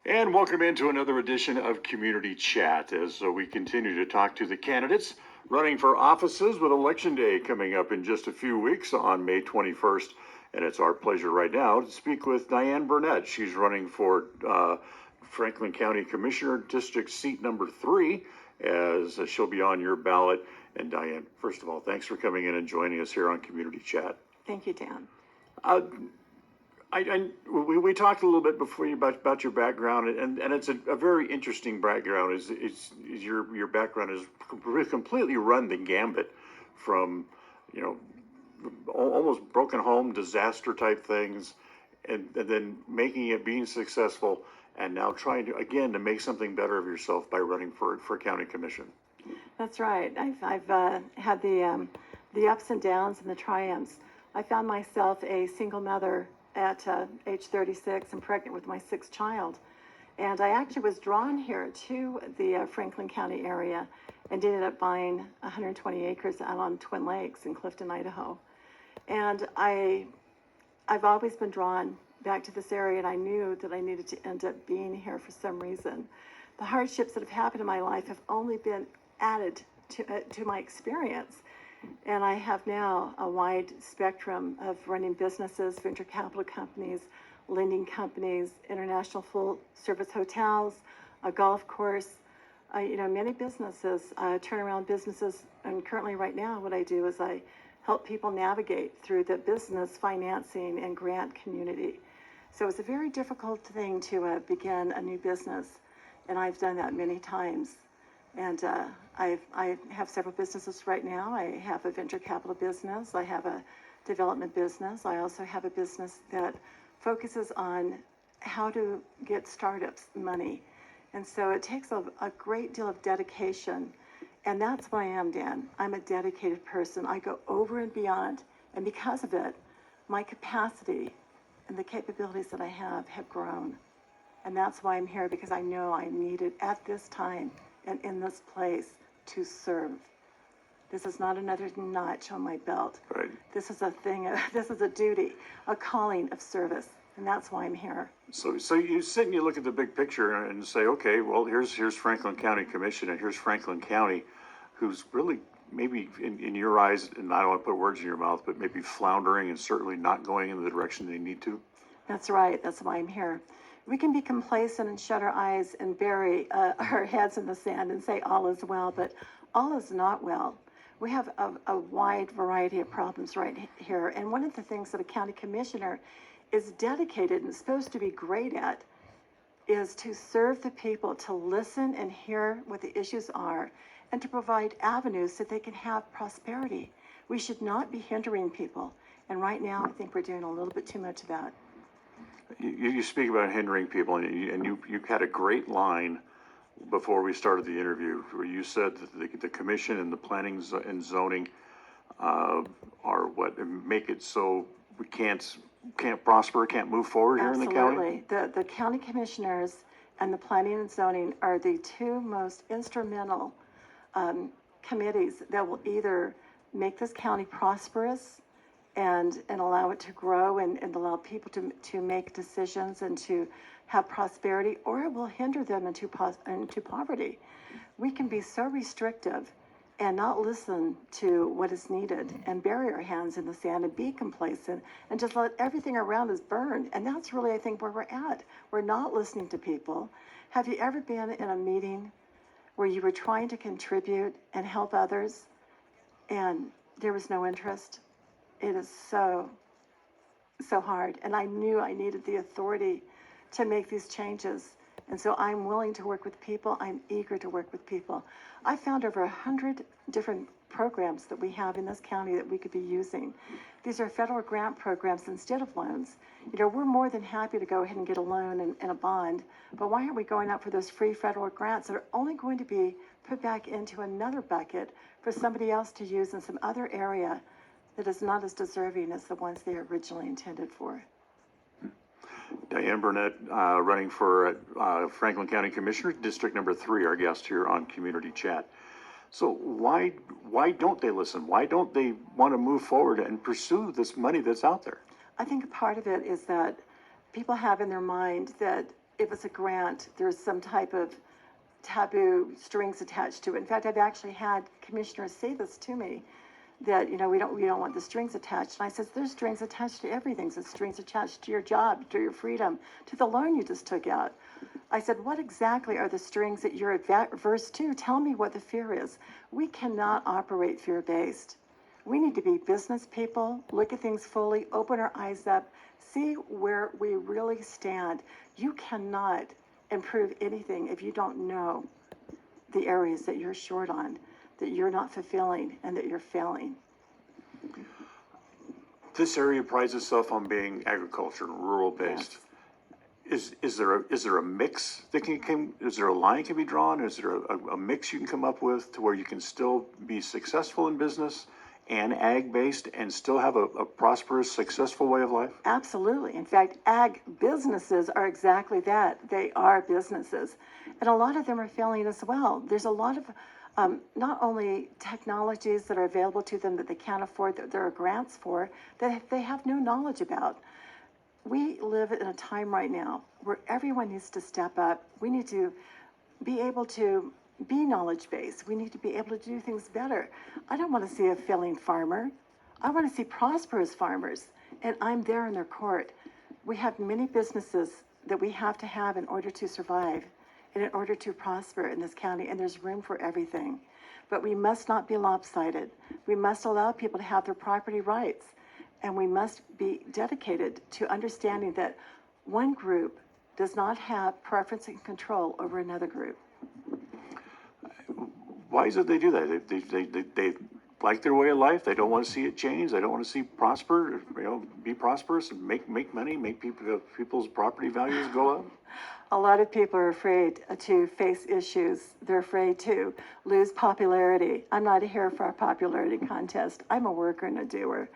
And welcome into another edition of Community Chat as we continue to talk to the candidates running for offices with Election Day coming up in just a few weeks on May 21st. And it's our pleasure right now to speak with Dianne Burnett. She's running for Franklin County Commissioner, District Seat number 3, as she'll be on your ballot. And Dianne, first of all, thanks for coming in and joining us here on Community Chat. Thank you, Dan. We talked a little bit before about your background, and it's a very interesting background. Is your background is completely run the gambit from, almost broken home, disaster type things, and then making it, being successful, and now trying to make something better of yourself by running for county commission. That's right. I've had the ups and downs and the triumphs. I found myself a single mother at age 36 and pregnant with my 6th child. And I actually was drawn here to the Franklin County area and ended up buying 120 acres out on Twin Lakes in Clifton, Idaho. And I've always been drawn back to this area, and I knew that I needed to end up being here for some reason. The hardships that have happened in my life have only been added to my experience. And I have now a wide spectrum of running businesses, venture capital companies, lending companies, international full-service hotels, a golf course, many businesses, turnaround businesses. And currently right now what I do is I help people navigate through the business financing and grant community. So it's a very difficult thing to begin a new business, and I've done that many times. And I have several businesses right now. I have a venture capital business. I have a development business. I also have a business that focuses on how to get startups money. And so it takes a great deal of dedication. And that's what I am, Dan. I'm a dedicated person. I go over and beyond. And because of it, my capacity and the capabilities that I have grown. And that's why I'm here, because I know I'm needed at this time and in this place to serve. This is not another notch on my belt. Right. This is a thing, this is a duty, a calling of service, and that's why I'm here. So you sit and you look at the big picture and say, okay, well, here's Franklin County Commission, and here's Franklin County, who's really maybe in your eyes, and I don't want to put words in your mouth, but maybe floundering and certainly not going in the direction they need to. That's right, that's why I'm here. We can be complacent and shut our eyes and bury our heads in the sand and say all is well, but all is not well. We have a wide variety of problems right here. And one of the things that a county commissioner is dedicated and supposed to be great at is to serve the people, to listen and hear what the issues are, and to provide avenues so they can have prosperity. We should not be hindering people. And right now, I think we're doing a little bit too much of that. You speak about hindering people, and you had a great line before we started the interview where you said that the commission and the planning and zoning are what make it so we can't prosper, can't move forward here in the county. Absolutely. The county commissioners and the planning and zoning are the two most instrumental committees that will either make this county prosperous and allow it to grow and allow people to make decisions and to have prosperity, or it will hinder them into poverty. We can be so restrictive and not listen to what is needed and bury our hands in the sand and be complacent and just let everything around us burn. And that's really, I think, where we're at. We're not listening to people. Have you ever been in a meeting where you were trying to contribute and help others and there was no interest? It is so hard. And I knew I needed the authority to make these changes. And so I'm willing to work with people. I'm eager to work with people. I found over 100 different programs that we have in this county that we could be using. These are federal grant programs instead of loans. We're more than happy to go ahead and get a loan and a bond, but why aren't we going out for those free federal grants that are only going to be put back into another bucket for somebody else to use in some other area that is not as deserving as the ones they originally intended for? Dianne Burnett, running for Franklin County Commissioner, District number 3, our guest here on Community Chat. So why don't they listen? Why don't they want to move forward and pursue this money that's out there? I think a part of it is that people have in their mind that if it's a grant, there's some type of taboo strings attached to it. In fact, I've actually had commissioners say this to me, that, we don't want the strings attached. And I said, there's strings attached to everything. There's strings attached to your job, to your freedom, to the loan you just took out. I said, what exactly are the strings that you're adverse to? Tell me what the fear is. We cannot operate fear-based. We need to be business people, look at things fully, open our eyes up, see where we really stand. You cannot improve anything if you don't know the areas that you're short on, that you're not fulfilling, and that you're failing. This area prides itself on being agriculture and rural based. Yes. Is there a mix that is there a line can be drawn? Is there a mix you can come up with to where you can still be successful in business and ag based and still have a prosperous, successful way of life? Absolutely. In fact, ag businesses are exactly that. They are businesses. And a lot of them are failing as well. There's a lot of not only technologies that are available to them that they can't afford, that there are grants for, that they have no knowledge about. We live in a time right now where everyone needs to step up. We need to be able to be knowledge-based. We need to be able to do things better. I don't want to see a failing farmer. I want to see prosperous farmers, and I'm there in their court. We have many businesses that we have to have in order to survive and in order to prosper in this county, and there's room for everything. But we must not be lopsided. We must allow people to have their property rights, and we must be dedicated to understanding that one group does not have preference and control over another group. Why is it they do that? They like their way of life. They don't want to see it change. They don't want to see be prosperous and make money, make people's property values go up. A lot of people are afraid to face issues. They're afraid to lose popularity. I'm not here for a popularity contest. I'm a worker and a doer.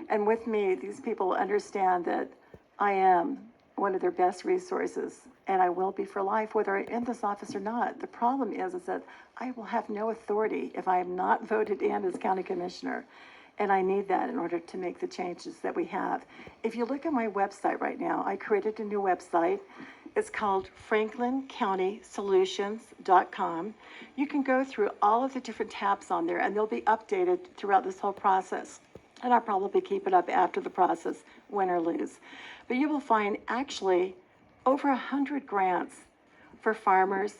And with me, these people understand that I am one of their best resources, and I will be for life, whether I'm in this office or not. The problem is that I will have no authority if I am not voted in as county commissioner. And I need that in order to make the changes that we have. If you look at my website right now, I created a new website. It's called FranklinCountySolutions.com. You can go through all of the different tabs on there, and they'll be updated throughout this whole process. And I'll probably keep it up after the process, win or lose. But you will find actually over 100 grants for farmers,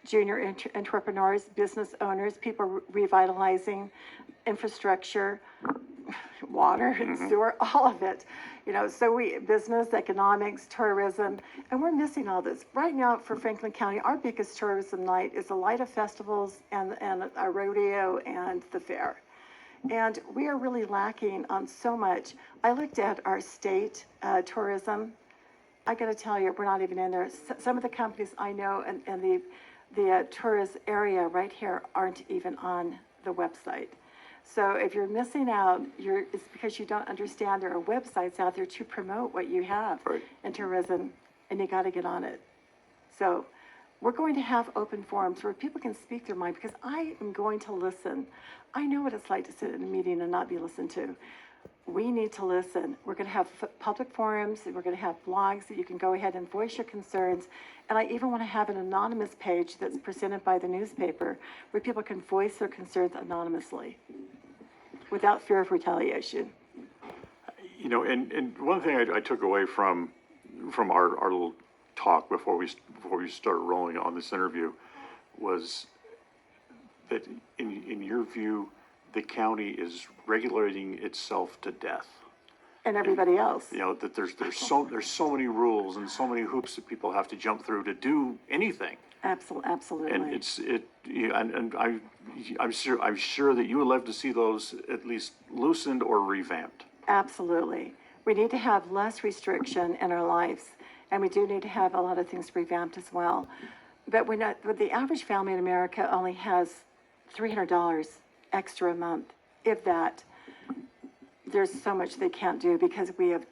junior entrepreneurs, business owners, people revitalizing infrastructure, water and sewer, all of it. So business, economics, tourism, and we're missing all this. Right now for Franklin County, our biggest tourism night is the light of festivals and a rodeo and the fair. And we are really lacking on so much. I looked at our state tourism. I got to tell you, we're not even in there. Some of the companies I know and the tourist area right here aren't even on the website. So if you're missing out, it's because you don't understand there are websites out there to promote what you have in tourism, and you got to get on it. So we're going to have open forums where people can speak their mind, because I am going to listen. I know what it's like to sit in a meeting and not be listened to. We need to listen. We're going to have public forums, and we're going to have blogs that you can go ahead and voice your concerns. And I even want to have an anonymous page that's presented by the newspaper where people can voice their concerns anonymously without fear of retaliation. And one thing I took away from our little talk before we started rolling on this interview was that in your view, the county is regulating itself to death. And everybody else. That there's so many rules and so many hoops that people have to jump through to do anything. Absolutely. And I'm sure that you would love to see those at least loosened or revamped. Absolutely. We need to have less restriction in our lives, and we do need to have a lot of things revamped as well. But the average family in America only has $300 extra a month, if that. There's so much they can't do because we have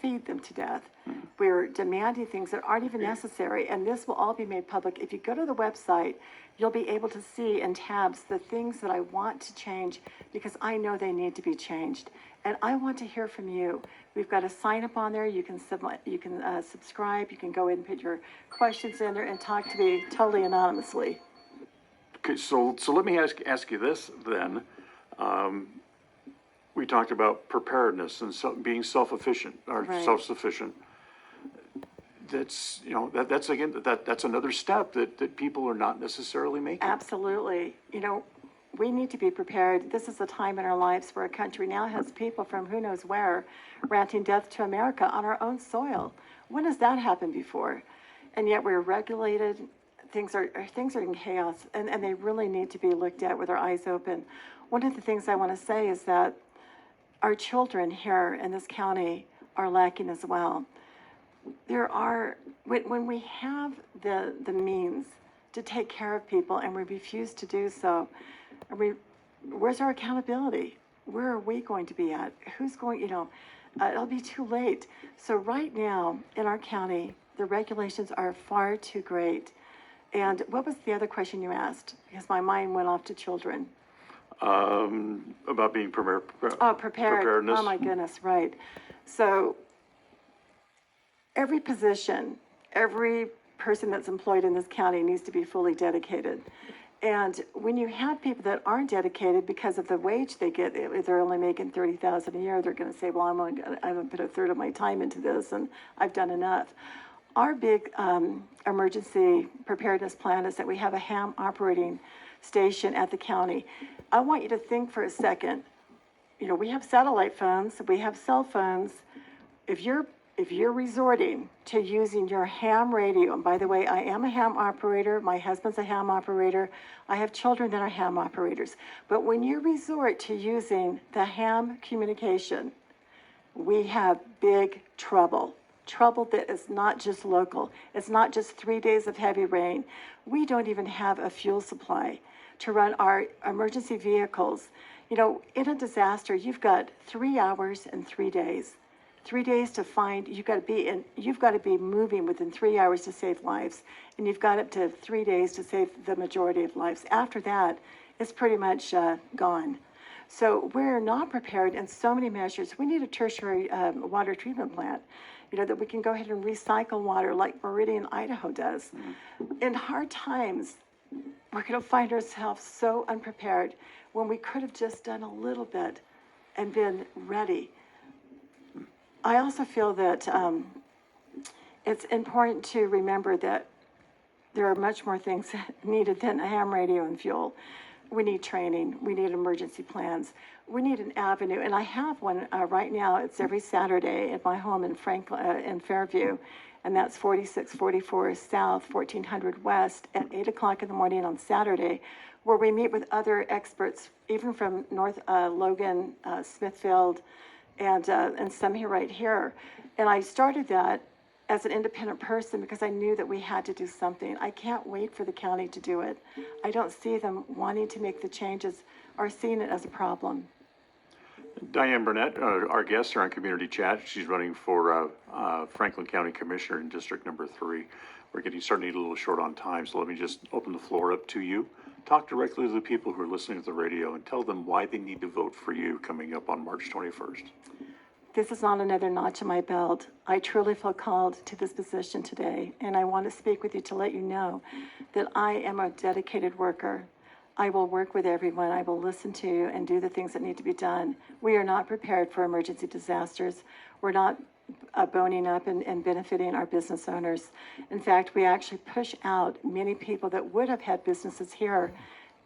feed them to death. We're demanding things that aren't even necessary, and this will all be made public. If you go to the website, you'll be able to see in tabs the things that I want to change because I know they need to be changed. And I want to hear from you. We've got a sign up on there. You can subscribe. You can go in and put your questions in there and talk to me totally anonymously. Okay, so let me ask you this then. We talked about preparedness and being self-efficient or Right. self-sufficient. That's, that's another step that people are not necessarily making. Absolutely. We need to be prepared. This is a time in our lives where our country now has people from who knows where ranting death to America on our own soil. When has that happened before? And yet we're regulated. Things are in chaos, and they really need to be looked at with our eyes open. One of the things I want to say is that our children here in this county are lacking as well. When we have the means to take care of people and we refuse to do so, where's our accountability? Where are we going to be at? Who's going, it'll be too late. So right now in our county, the regulations are far too great. And what was the other question you asked? Because my mind went off to children. About being prepared. Preparedness. Oh my goodness, right. So every position, every person that's employed in this county needs to be fully dedicated. And when you have people that aren't dedicated because of the wage they get, if they're only making $30,000 a year, they're going to say, well, I'm going to put a third of my time into this and I've done enough. Our big emergency preparedness plan is that we have a ham operating station at the county. I want you to think for a second. We have satellite phones, we have cell phones. If you're resorting to using your ham radio, and by the way, I am a ham operator, my husband's a ham operator, I have children that are ham operators. But when you resort to using the ham communication, we have big trouble. Trouble that is not just local. It's not just 3 days of heavy rain. We don't even have a fuel supply to run our emergency vehicles. In a disaster, you've got 3 hours and 3 days. 3 days to find, you've got to be moving within 3 hours to save lives. And you've got up to 3 days to save the majority of lives. After that, it's pretty much gone. So we're not prepared in so many measures. We need a tertiary water treatment plant, that we can go ahead and recycle water like Meridian, Idaho does. In hard times, we're going to find ourselves so unprepared when we could have just done a little bit and been ready. I also feel that it's important to remember that there are much more things needed than a ham radio and fuel. We need training. We need emergency plans. We need an avenue, and I have one right now. It's every Saturday at my home in in Fairview, and that's 4644 South, 1400 West at 8 o'clock in the morning on Saturday, where we meet with other experts, even from North Logan, Smithfield, and some here right here. And I started that as an independent person because I knew that we had to do something. I can't wait for the county to do it. I don't see them wanting to make the changes or seeing it as a problem. Dianne Burnett, our guest here on Community Chat, she's running for Franklin County Commissioner in District Number 3. We're starting to get a little short on time, so let me just open the floor up to you. Talk directly to the people who are listening to the radio and tell them why they need to vote for you coming up on March 21st. This is not another notch in my belt. I truly feel called to this position today, and I want to speak with you to let you know that I am a dedicated worker. I will work with everyone. I will listen to you and do the things that need to be done. We are not prepared for emergency disasters. We're not boning up and benefiting our business owners. In fact, we actually push out many people that would have had businesses here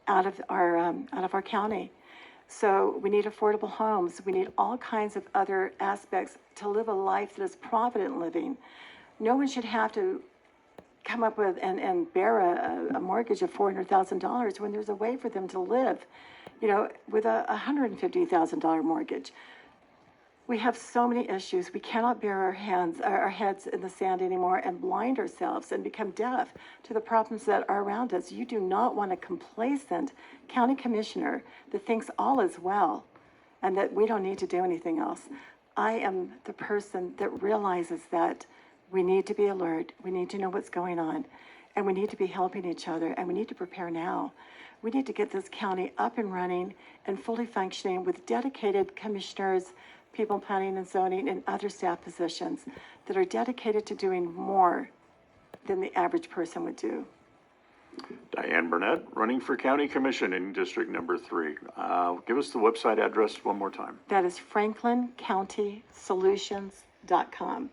out of our county. So we need affordable homes. We need all kinds of other aspects to live a life that is provident living. No one should have to come up with and bear a mortgage of $400,000 when there's a way for them to live, with a $150,000 mortgage. We have so many issues. We cannot bear our heads in the sand anymore and blind ourselves and become deaf to the problems that are around us. You do not want a complacent county commissioner that thinks all is well and that we don't need to do anything else. I am the person that realizes that we need to be alert, we need to know what's going on, and we need to be helping each other, and we need to prepare now. We need to get this county up and running and fully functioning with dedicated commissioners, people planning and zoning, and other staff positions that are dedicated to doing more than the average person would do. Dianne Burnett, running for County Commission in District Number 3. Give us the website address one more time. That is FranklinCountySolutions.com.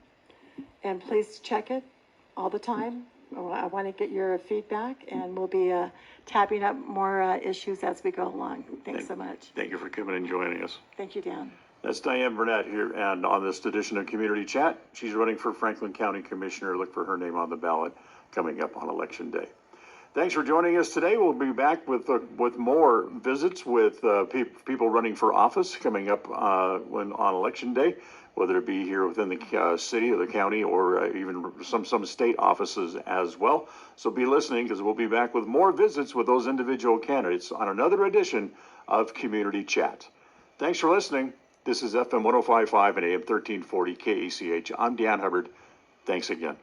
And please check it all the time. I want to get your feedback, and we'll be tapping up more issues as we go along. Thanks so much. Thank you for coming and joining us. Thank you, Dan. That's Dianne Burnett here, and on this edition of Community Chat, she's running for Franklin County Commissioner. Look for her name on the ballot coming up on Election Day. Thanks for joining us today. We'll be back with more visits with people running for office coming up on Election Day, whether it be here within the city or the county, or even some state offices as well. So be listening, because we'll be back with more visits with those individual candidates on another edition of Community Chat. Thanks for listening. This is FM 105.5 and AM 1340 KACH. I'm Dan Hubbard. Thanks again.